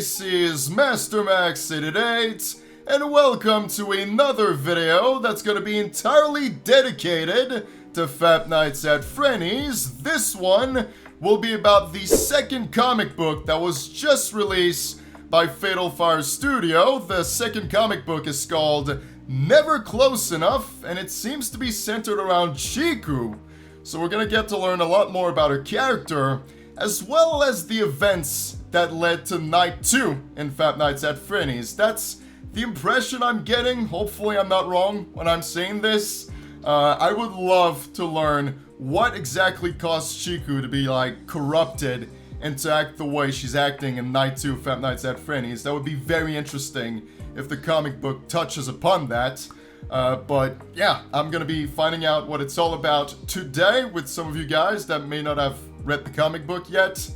this is Master Max 88, and welcome to another video that's going to be entirely dedicated to Fap Nights at Frenni's. This one will be about the second comic book that was just released by Fatal Fire Studio. The second comic book is called Never Close Enough, and it seems to be centered around Chiku. So we're going to get to learn a lot more about her character, as well as the events that led to Night 2 in Fap Nights at Frenni's. That's the impression I'm getting. Hopefully I'm not wrong when I'm saying this. I would love to learn what exactly caused Chiku to be, like, corrupted and to act the way she's acting in Night 2 Fap Nights at Frenni's. That would be very interesting if the comic book touches upon that. But yeah, I'm gonna be finding out what it's all about today with some of you guys that may not have read the comic book yet.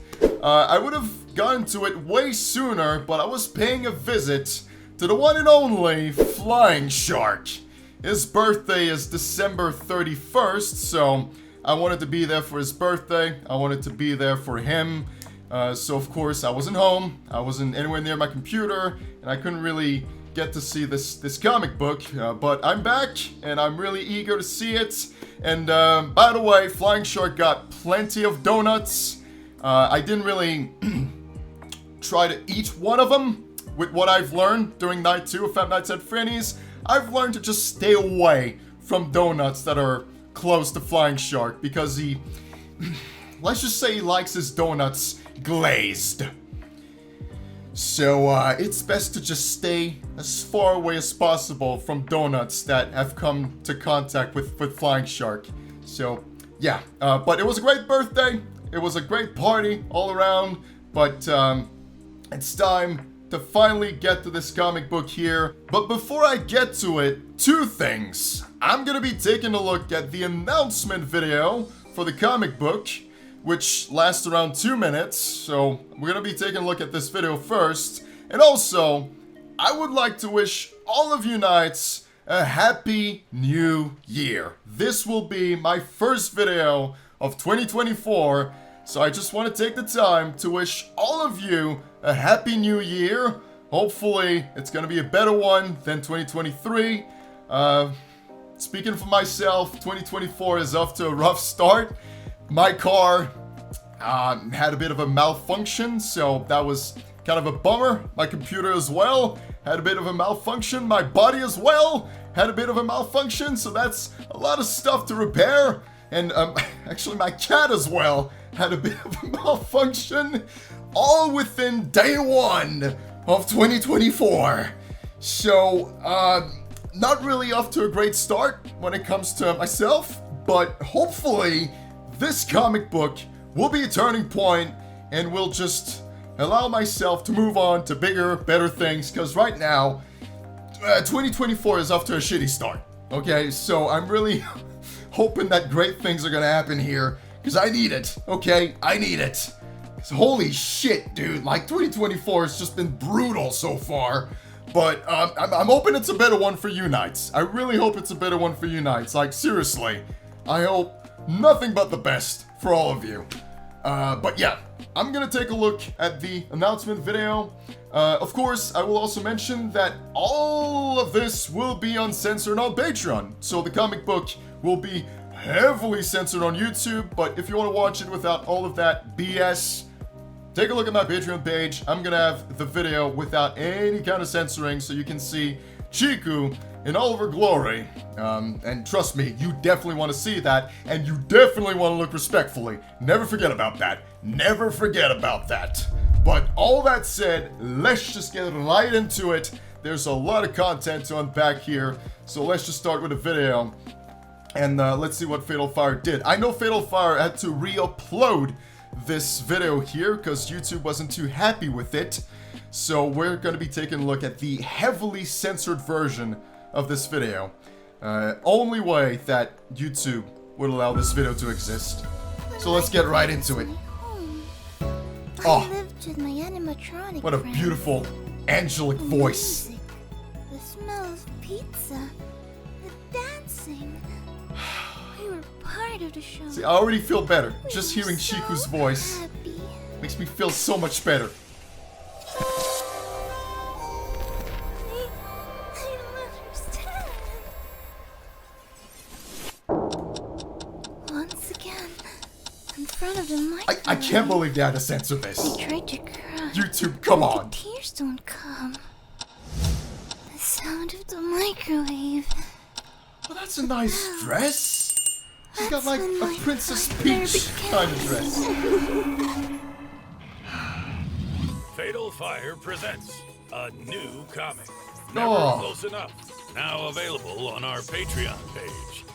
I would have gotten to it way sooner, but I was paying a visit to the one and only Flying Shark. His birthday is December 31st, so I wanted to be there for his birthday. I wanted to be there for him. So of course I wasn't home, I wasn't anywhere near my computer, and I couldn't really get to see this comic book, but I'm back, and I'm really eager to see it. And by the way, Flying Shark got plenty of donuts. I didn't really try to eat one of them. With what I've learned during Night 2 of Fap Nights at Frenni's, I've learned to just stay away from donuts that are close to Flying Shark, because he, let's just say he likes his donuts glazed. So it's best to just stay as far away as possible from donuts that have come to contact with Flying Shark. So yeah, but it was a great birthday. It was a great party all around. But it's time to finally get to this comic book here. But before I get to it, two things. I'm gonna be taking a look at the announcement video for the comic book, which lasts around 2 minutes, so we're gonna be taking a look at this video first. And also, I would like to wish all of you Knights a happy new year. This will be my first video of 2024, so I just want to take the time to wish all of you a happy new year. Hopefully, it's gonna be a better one than 2023. Speaking for myself, 2024 is off to a rough start. My car had a bit of a malfunction, so that was kind of a bummer. My computer as well had a bit of a malfunction. My body as well had a bit of a malfunction, so that's a lot of stuff to repair. And actually my cat as well had a bit of a malfunction, all within day 1 of 2024. So, not really off to a great start when it comes to myself, but hopefully this comic book will be a turning point and will just allow myself to move on to bigger, better things, because right now, 2024 is off to a shitty start, okay? So I'm really hoping that great things are gonna happen here, because I need it, okay? I need it. Holy shit, dude, like 2024 has just been brutal so far. But I'm hoping it's a better one for you Knights. I really hope it's a better one for you Knights. Like, seriously, I hope nothing but the best for all of you. But yeah, I'm gonna take a look at the announcement video. Of course, I will also mention that all of this will be uncensored on Patreon. So the comic book will be heavily censored on YouTube, but if you want to watch it without all of that BS, take a look at my Patreon page. I'm gonna have the video without any kind of censoring, so you can see Chiku in all of her glory. And trust me, you definitely want to see that, and you definitely want to look respectfully. Never forget about that. Never forget about that. But all that said, let's just get right into it. There's a lot of content to unpack here, so let's just start with the video. And let's see what Fatal Fire did. I know Fatal Fire had to re-upload this video here because YouTube wasn't too happy with it. So we're going to be taking a look at the heavily censored version of this video. Only way that YouTube would allow this video to exist. So let's get right into it. Oh, what a beautiful, angelic voice. The smell of pizza, the dancing. We were part of the show. See, I already feel better. Just hearing Chiku's voice happy. makes me feel so much better. sound of the microwave. I can't believe they had to censor this. I tried to cry. YouTube, come but on. The tears don't come. The sound of the microwave. Well, that's a nice dress. She's got like when a my Princess nightmare Peach kind of dress. Fatal Fire presents a new comic. Oh. Never Close Enough. Now available on our Patreon page.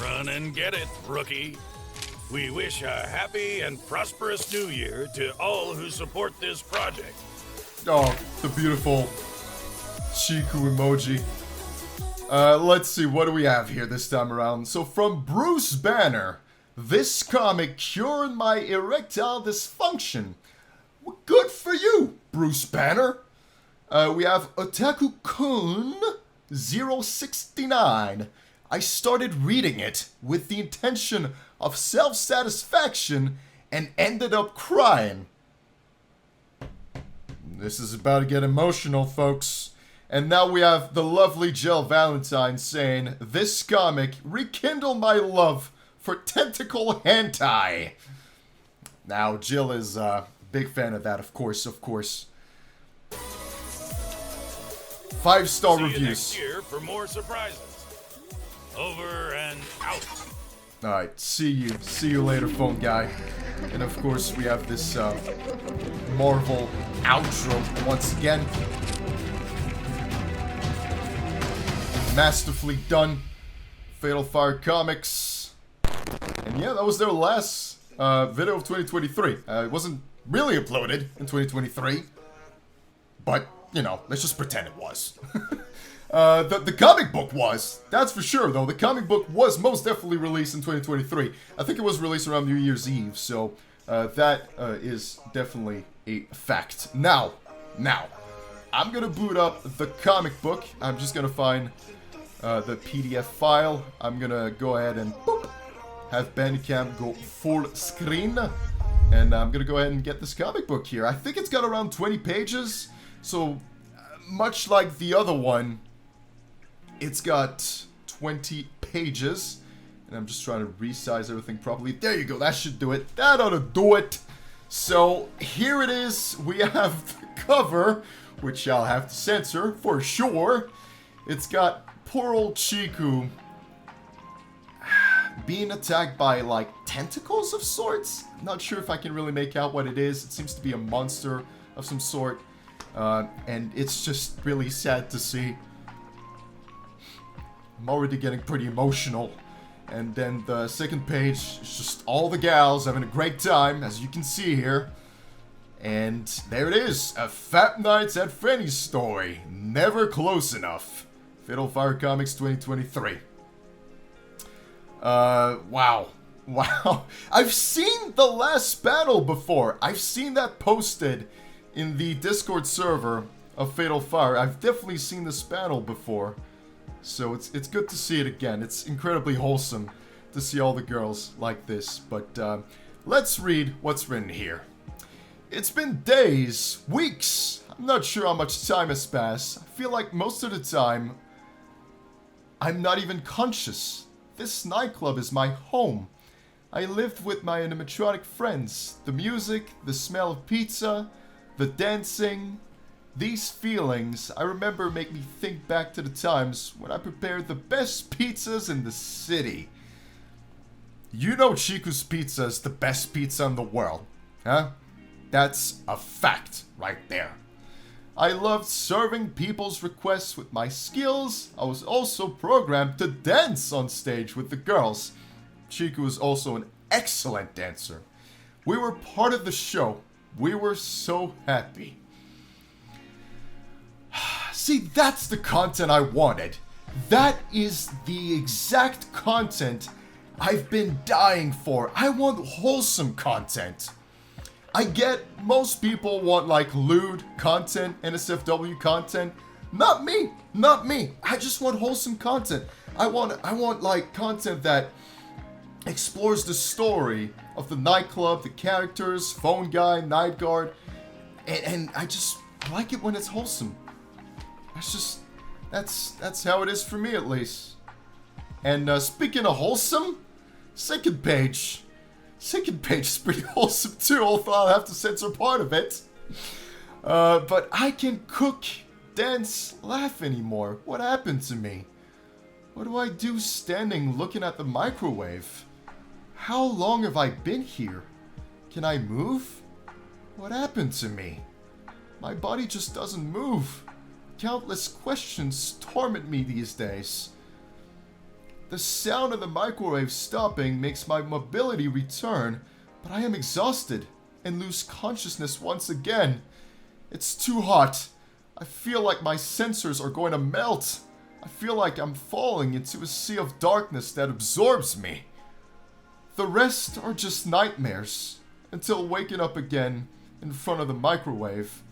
Run and get it, rookie. We wish a happy and prosperous new year to all who support this project. Oh, the beautiful Chiku emoji. Let's see, what do we have here this time around? So from Bruce Banner, this comic cured my erectile dysfunction. Well, good for you, Bruce Banner. We have Otaku-kun 069. I started reading it with the intention of self-satisfaction and ended up crying. This is about to get emotional, folks. And now we have the lovely Jill Valentine saying, this comic rekindled my love for tentacle hentai. Now, Jill is a big fan of that, of course. 5-star See you reviews. next year for more surprises. Over and out. Alright, see you later, phone guy. And of course, we have this Marvel outro once again. Masterfully done. Fatal Fire Comics. And yeah, that was their last video of 2023. It wasn't really uploaded in 2023. But, you know, let's just pretend it was. The comic book was. That's for sure, though. The comic book was most definitely released in 2023. I think it was released around New Year's Eve, so that is definitely a fact. Now, I'm gonna boot up the comic book. I'm just gonna find the PDF file. I'm gonna go ahead and boop, have Bandicam go full screen. And I'm gonna go ahead and get this comic book here. I think it's got around 20 pages, so much like the other one, it's got 20 pages, and I'm just trying to resize everything properly. There you go, that should do it. That ought to do it. So here it is. We have the cover, which I'll have to censor for sure. It's got poor old Chiku being attacked by like tentacles of sorts. Not sure if I can really make out what it is. It seems to be a monster of some sort, and it's just really sad to see. I'm already getting pretty emotional. And then the second page is just all the gals having a great time, as you can see here. And there it is, a Fat Nights at Frenni's story. Never close enough. Fatal Fire Comics 2023. Wow. I've seen the last battle before. I've seen that posted in the Discord server of Fatal Fire. I've definitely seen this battle before. So it's good to see it again. It's incredibly wholesome to see all the girls like this. But let's read what's written here. It's been days, weeks. I'm not sure how much time has passed. I feel like most of the time, I'm not even conscious. This nightclub is my home. I lived with my animatronic friends. The music, the smell of pizza, the dancing. These feelings, I remember, make me think back to the times when I prepared the best pizzas in the city. You know Chiku's pizza is the best pizza in the world, huh? That's a fact right there. I loved serving people's requests with my skills. I was also programmed to dance on stage with the girls. Chiku is also an excellent dancer. We were part of the show. We were so happy. See, that's the content I wanted. That is the exact content I've been dying for. I want wholesome content. I get most people want like lewd content, NSFW content. Not me. I just want wholesome content. I want like content that explores the story of the nightclub, the characters, phone guy, night guard, and I just like it when it's wholesome. That's how it is for me, at least. And speaking of wholesome, second page. Second page is pretty wholesome too, although I'll have to censor part of it. But I can cook, dance, laugh anymore. What happened to me? What do I do standing looking at the microwave? How long have I been here? Can I move? What happened to me? My body just doesn't move. Countless questions torment me these days. The sound of the microwave stopping makes my mobility return, but I am exhausted and lose consciousness once again. It's too hot. I feel like my sensors are going to melt. I feel like I'm falling into a sea of darkness that absorbs me. The rest are just nightmares, until waking up again in front of the microwave.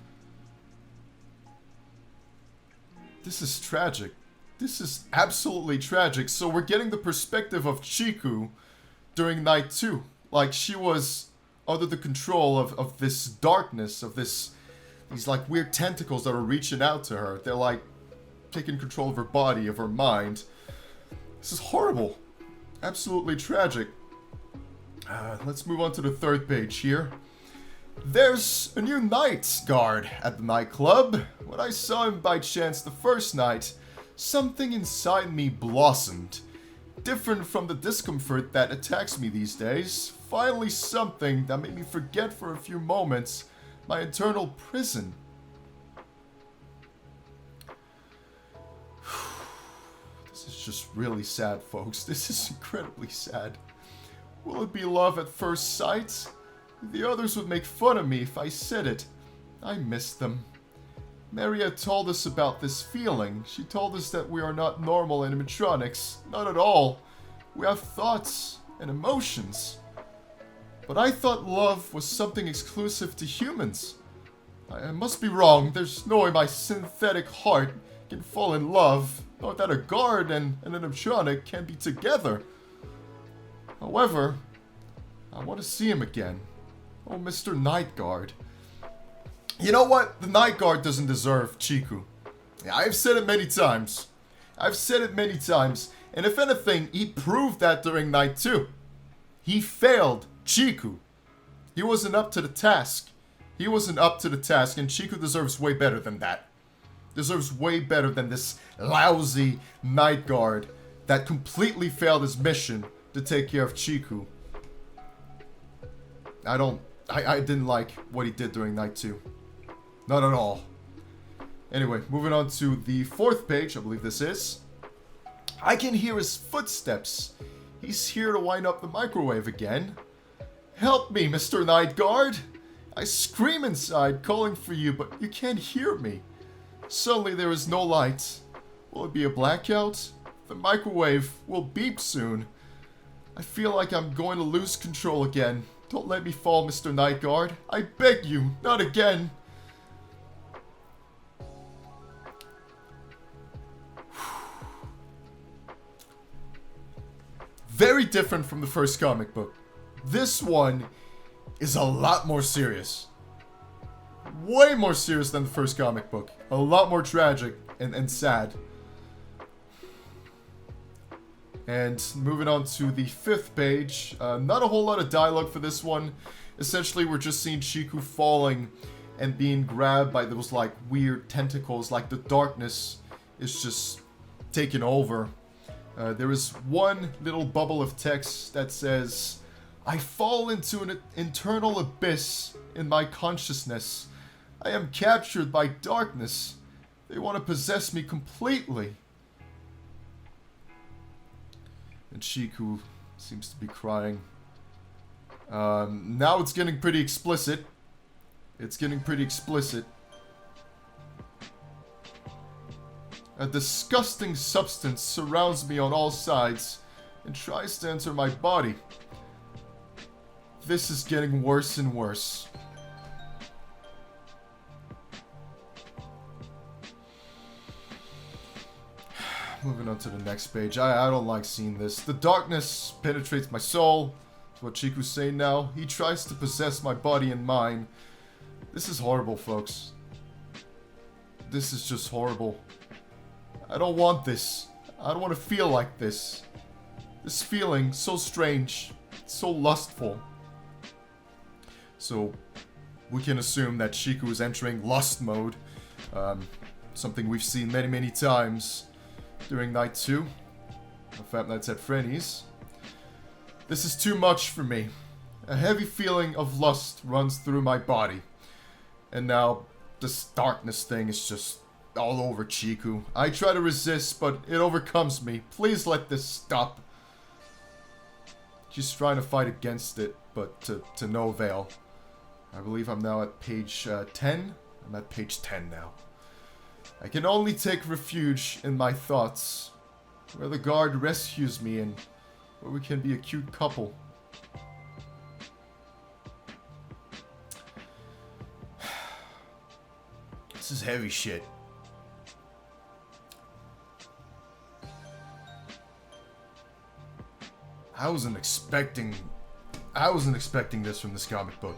This is tragic. This is absolutely tragic. So we're getting the perspective of Chiku during night 2. Like she was under the control of this darkness, of these like weird tentacles that are reaching out to her. They're like taking control of her body, of her mind. This is horrible. Absolutely tragic. Let's move on to the third page here. There's a new night guard at the nightclub. When I saw him by chance the first night, something inside me blossomed. Different from the discomfort that attacks me these days. Finally something that made me forget for a few moments my internal prison. This is just really sad, folks. This is incredibly sad. Will it be love at first sight? The others would make fun of me if I said it. I miss them. Maria told us about this feeling. She told us that we are not normal animatronics. Not at all. We have thoughts and emotions. But I thought love was something exclusive to humans. I must be wrong. There's no way my synthetic heart can fall in love, nor that a guard and an animatronic can be together. However, I want to see him again. Oh, Mr. Night Guard. You know what? The Night Guard doesn't deserve Chiku. Yeah, I've said it many times. I've said it many times. And if anything, he proved that during night 2. He failed Chiku. He wasn't up to the task. He wasn't up to the task, and Chiku deserves way better than that. Deserves way better than this lousy Night Guard that completely failed his mission to take care of Chiku. I didn't like what he did during night 2. Not at all. Anyway, moving on to the fourth page, I believe this is. I can hear his footsteps. He's here to wind up the microwave again. Help me, Mr. Night Guard. I scream inside, calling for you, but you can't hear me. Suddenly there is no light. Will it be a blackout? The microwave will beep soon. I feel like I'm going to lose control again. Don't let me fall, Mr. Night Guard. I beg you, not again. Very different from the first comic book. This one is a lot more serious. Way more serious than the first comic book. A lot more tragic and sad. And moving on to the fifth page. Not a whole lot of dialogue for this one. Essentially, we're just seeing Chiku falling and being grabbed by those like weird tentacles. Like the darkness is just taking over. There is one little bubble of text that says, I fall into an internal abyss in my consciousness. I am captured by darkness. They want to possess me completely. And Chiku seems to be crying. Now it's getting pretty explicit. It's getting pretty explicit. A disgusting substance surrounds me on all sides and tries to enter my body. This is getting worse and worse. Moving on to the next page. I don't like seeing this. The darkness penetrates my soul. That's what Chiku's saying now. He tries to possess my body and mind. This is horrible, folks. This is just horrible. I don't want this. I don't want to feel like this. This feeling, so strange, so lustful. So we can assume that Chiku is entering lust mode. Something we've seen many, many times during night 2 of Five Nights at Frenni's. This is too much for me. A heavy feeling of lust runs through my body. And now this darkness thing is just all over Chiku. I try to resist, but it overcomes me. Please let this stop. She's trying to fight against it, but to no avail. I believe I'm now at page 10. I'm at page 10 now. I can only take refuge in my thoughts, where the guard rescues me and where we can be a cute couple. This is heavy shit. I wasn't expecting this from this comic book.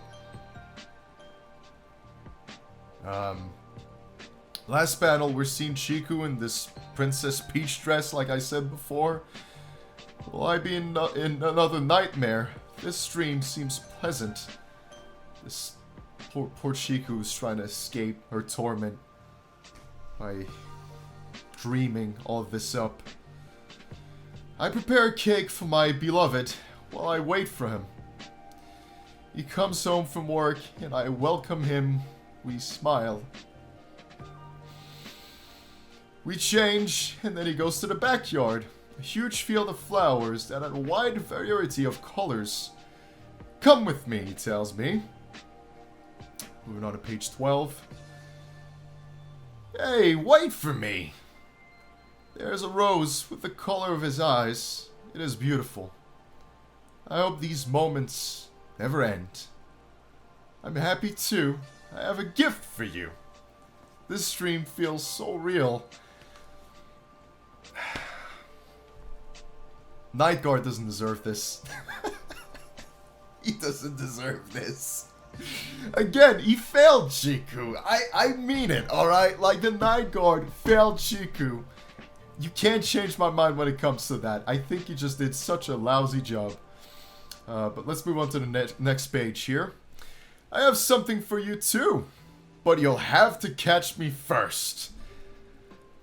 Last panel, we're seeing Chiku in this Princess Peach dress, like I said before. Will I be in another nightmare? This dream seems pleasant. This poor Chiku is trying to escape her torment by dreaming all of this up. I prepare a cake for my beloved while I wait for him. He comes home from work and I welcome him. We smile. We change, and then he goes to the backyard. A huge field of flowers that had a wide variety of colors. Come with me, he tells me. Moving on to page 12. Hey, wait for me! There's a rose with the color of his eyes. It is beautiful. I hope these moments never end. I'm happy too. I have a gift for you. This dream feels so real. Nightguard doesn't deserve this. He doesn't deserve this. Again, he failed Chiku. I mean it, alright? Like, the Nightguard failed Chiku. You can't change my mind when it comes to that. I think he just did such a lousy job. But let's move on to the next page here. I have something for you too. But you'll have to catch me first.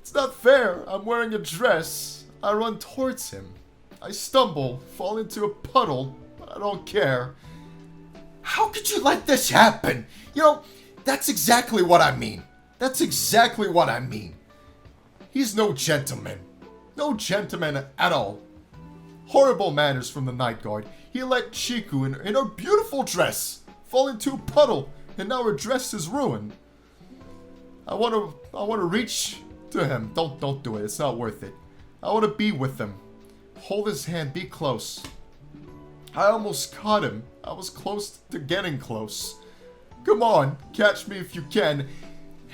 It's not fair. I'm wearing a dress. I run towards him. I stumble, fall into a puddle, but I don't care. How could you let this happen? You know, that's exactly what I mean. That's exactly what I mean. He's no gentleman. No gentleman at all. Horrible manners from the Night Guard. He let Chiku in her beautiful dress fall into a puddle, and now her dress is ruined. I want to reach to him. Don't do it. It's not worth it. I want to be with him. Hold his hand. Be close. I almost caught him. I was close to getting close. Come on, catch me if you can.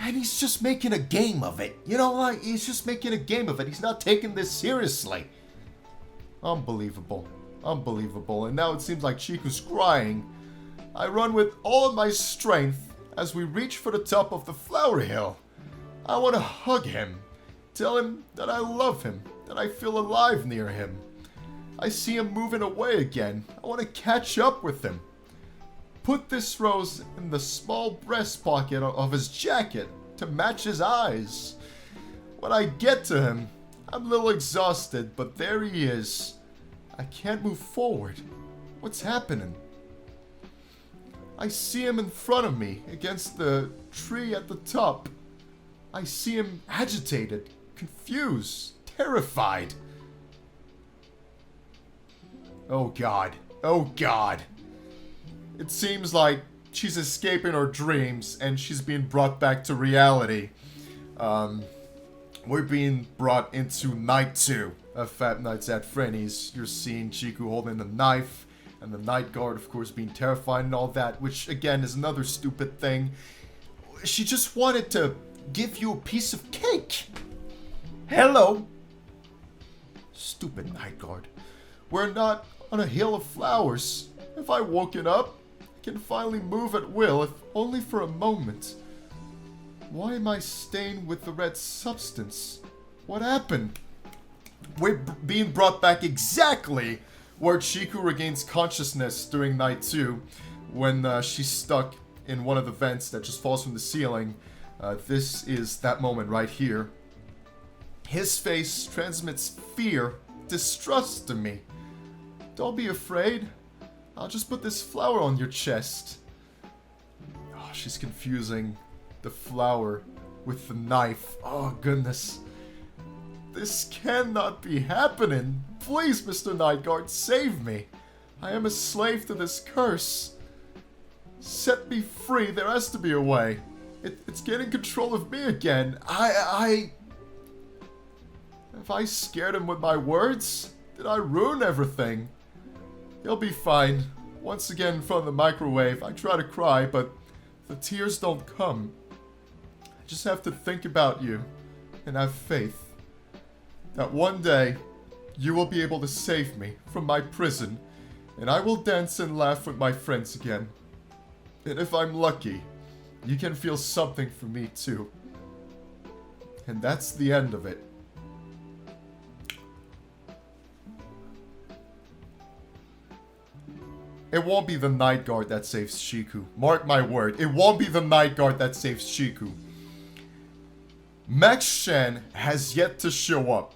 And he's just making a game of it. You know, like, he's just making a game of it. He's not taking this seriously. Unbelievable. Unbelievable. And now it seems like Chiku's crying. I run with all of my strength as we reach for the top of the flower hill. I want to hug him. Tell him that I love him. That I feel alive near him. I see him moving away again. I want to catch up with him. Put this rose in the small breast pocket of his jacket to match his eyes. When I get to him, I'm a little exhausted, but there he is. I can't move forward. What's happening? I see him in front of me against the tree at the top. I see him agitated, confused, terrified. Oh God. Oh God. It seems like she's escaping her dreams and she's being brought back to reality. We're being brought into night 2 of Five Nights at Frenni's. You're seeing Chiku holding a knife and the night guard, of course, being terrified and all that, which again is another stupid thing. She just wanted to give you a piece of cake. Hello. Stupid night guard. We're not on a hill of flowers. If I woken up, I can finally move at will, if only for a moment. Why am I stained with the red substance? What happened? We're being brought back exactly where Chiku regains consciousness during night 2, when she's stuck in one of the vents that just falls from the ceiling. This is that moment right here. His face transmits fear, distrust to me. Don't be afraid. I'll just put this flower on your chest. Oh, she's confusing the flower with the knife. Oh, goodness. This cannot be happening. Please, Mr. Nightguard, save me. I am a slave to this curse. Set me free. There has to be a way. It's getting control of me again. Have I scared him with my words? Did I ruin everything? He'll be fine. Once again in front of the microwave, I try to cry, but the tears don't come. I just have to think about you and have faith that one day you will be able to save me from my prison, and I will dance and laugh with my friends again. And if I'm lucky, you can feel something for me too. And that's the end of it. It won't be the Night Guard that saves Chiku. Mark my word, it won't be the Night Guard that saves Chiku. Max Shan has yet to show up.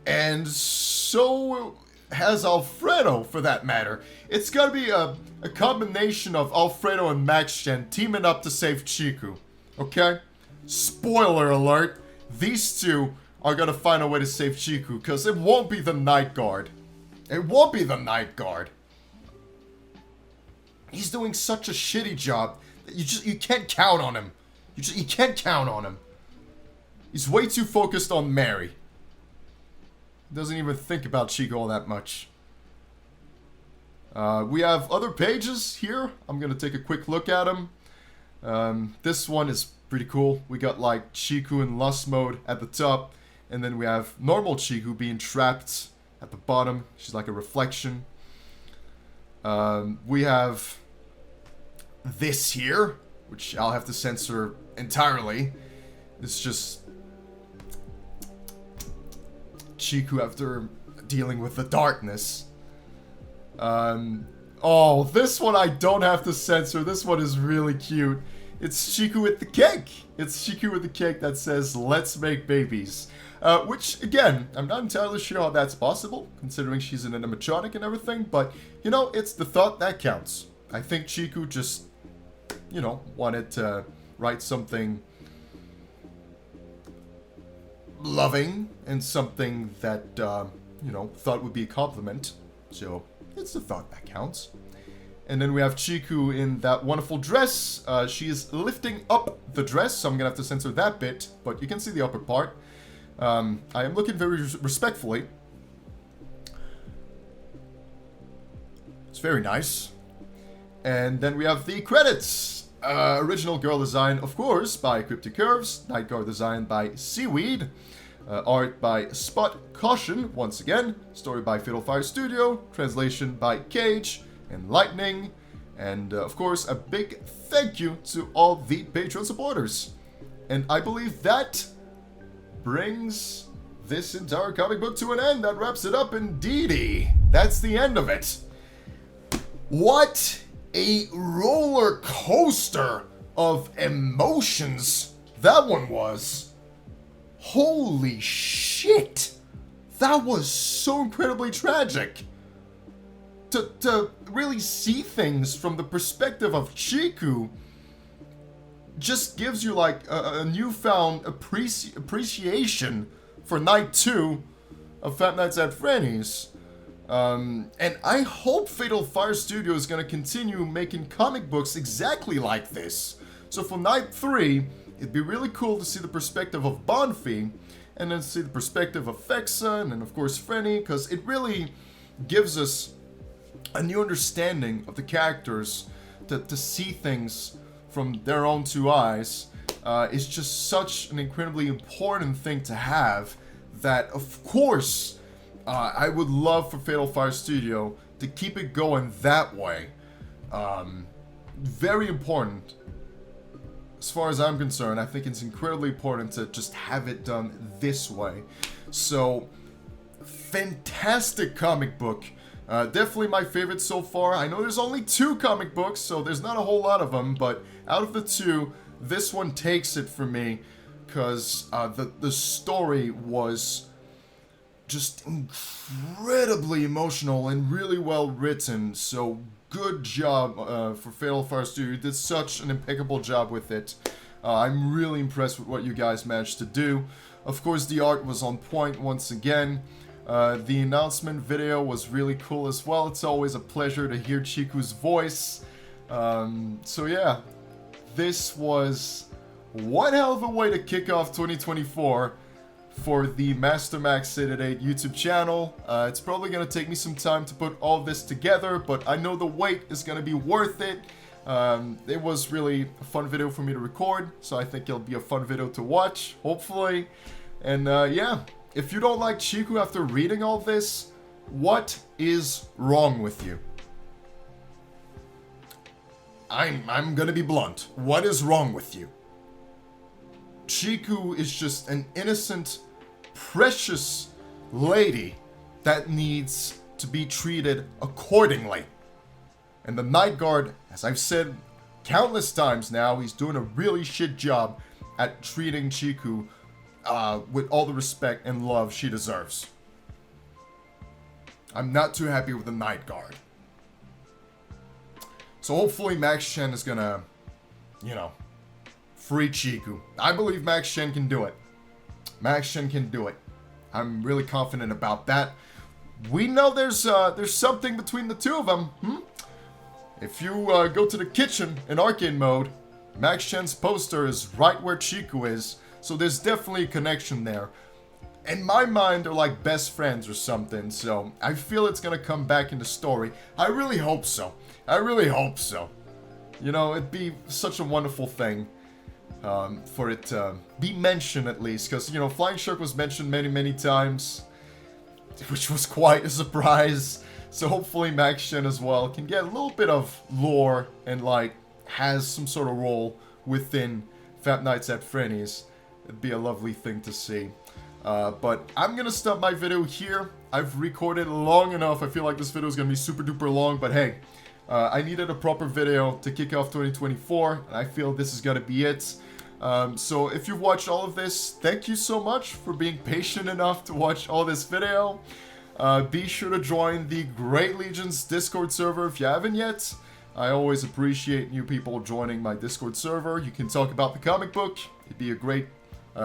And so has Alfredo, for that matter. It's gotta be a combination of Alfredo and Max Shan teaming up to save Chiku. Okay? Spoiler alert. These two are gonna find a way to save Chiku, because it won't be the Night Guard. It won't be the Night Guard. He's doing such a shitty job that you can't count on him. You can't count on him. He's way too focused on Mary. He doesn't even think about Chiku all that much. We have other pages here. I'm gonna take a quick look at them. This one is pretty cool. We got like Chiku in lust mode at the top, and then we have normal Chiku being trapped at the bottom. She's like a reflection. We have this here, which I'll have to censor entirely. It's just Chiku after dealing with the darkness. Oh, this one I don't have to censor. This one is really cute. It's Chiku with the cake. It's Chiku with the cake that says, "Let's make babies." Which, again, I'm not entirely sure how that's possible, considering she's an animatronic and everything, but, you know, it's the thought that counts. I think Chiku just, you know, wanted to write something loving and something that, you know, thought would be a compliment. So, it's the thought that counts. And then we have Chiku in that wonderful dress. She is lifting up the dress, so I'm gonna have to censor that bit, but you can see the upper part. I am looking very respectfully. It's very nice. And then we have the credits. Original girl design, of course, by Cryptic Curves. Night Guard design by Seaweed. Art by Spot Caution, once again. Story by Fatal Fire Studio. Translation by Cage and Lightning. And, of course, a big thank you to all the Patreon supporters. And I believe that brings this entire comic book to an end. That wraps it up indeedy. That's the end of it. What a roller coaster of emotions that one was. Holy shit. That was so incredibly tragic. To really see things from the perspective of Chiku just gives you like a newfound appreciation for Night 2 of Five Nights at Frenni's. And I hope Fatal Fire Studio is going to continue making comic books exactly like this. So for Night 3, it'd be really cool to see the perspective of Bonfi, and then see the perspective of Fexa, and then of course Frenni, because it really gives us a new understanding of the characters, to see things from their own two eyes. Is just such an incredibly important thing to have, that of course I would love for Fatal Fire Studio to keep it going that way. Very important. As far as I'm concerned, I think it's incredibly important to just have it done this way. So, fantastic comic book. Definitely my favorite so far. I know there's only 2 comic books, so there's not a whole lot of them, but out of the 2, this one takes it for me, because the story was just incredibly emotional and really well written, so good job for Fatal Fire Studio. You did such an impeccable job with it. I'm really impressed with what you guys managed to do. Of course, the art was on point once again. The announcement video was really cool as well. It's always a pleasure to hear Chiku's voice. So yeah, this was one hell of a way to kick off 2024 for the Master Max 888 YouTube channel. It's probably going to take me some time to put all this together, but I know the wait is going to be worth it. It was really a fun video for me to record, so I think it'll be a fun video to watch, hopefully. And yeah, if you don't like Chiku after reading all this, what is wrong with you? I'm gonna be blunt. What is wrong with you? Chiku is just an innocent, precious lady that needs to be treated accordingly. And the Night Guard, as I've said countless times now, he's doing a really shit job at treating Chiku with all the respect and love she deserves. I'm not too happy with the Night Guard. So hopefully Max Shen is gonna, you know, free Chiku. I believe Max Shen can do it. Max Shen can do it. I'm really confident about that. We know there's something between the two of them. If you go to the kitchen in arcade mode, Max Shen's poster is right where Chiku is, so there's definitely a connection there. In my mind, they're like best friends or something, so I feel it's gonna come back in the story. I really hope so. I really hope so. You know, it'd be such a wonderful thing for it to be mentioned at least, because, you know, Flying Shark was mentioned many, many times, which was quite a surprise. So hopefully Max Shen as well can get a little bit of lore and, like, has some sort of role within Fat Nights at Frenni's. It'd be a lovely thing to see. But I'm gonna stop my video here. I've recorded long enough. I feel like this video is gonna be super duper long, but hey, I needed a proper video to kick off 2024, and I feel this is gonna be it. So if you've watched all of this, thank you so much for being patient enough to watch all this video. Be sure to join the Great Legions Discord server if you haven't yet. I always appreciate new people joining my Discord server. You can talk about the comic book. It'd be a great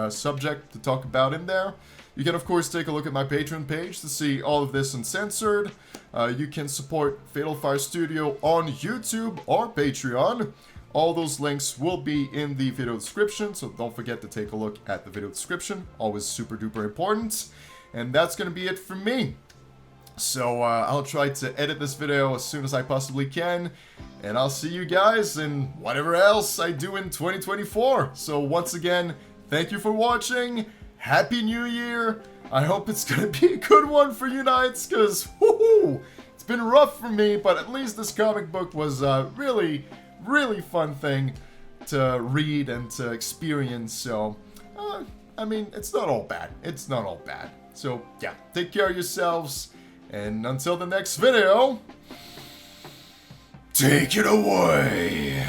subject to talk about in there. You can of course take a look at my Patreon page to see all of this uncensored. You can support Fatal Fire Studio on YouTube or Patreon. All those links will be in the video description, so don't forget to take a look at the video description. Always super duper important. And that's gonna be it for me. So I'll try to edit this video as soon as I possibly can, and I'll see you guys in whatever else I do in 2024. So once again, thank you for watching. Happy New Year. I hope it's gonna be a good one for you Knights, because woohoo, it's been rough for me, but at least this comic book was a really, really fun thing to read and to experience. So, I mean, it's not all bad. It's not all bad. So yeah, take care of yourselves, and until the next video, take it away.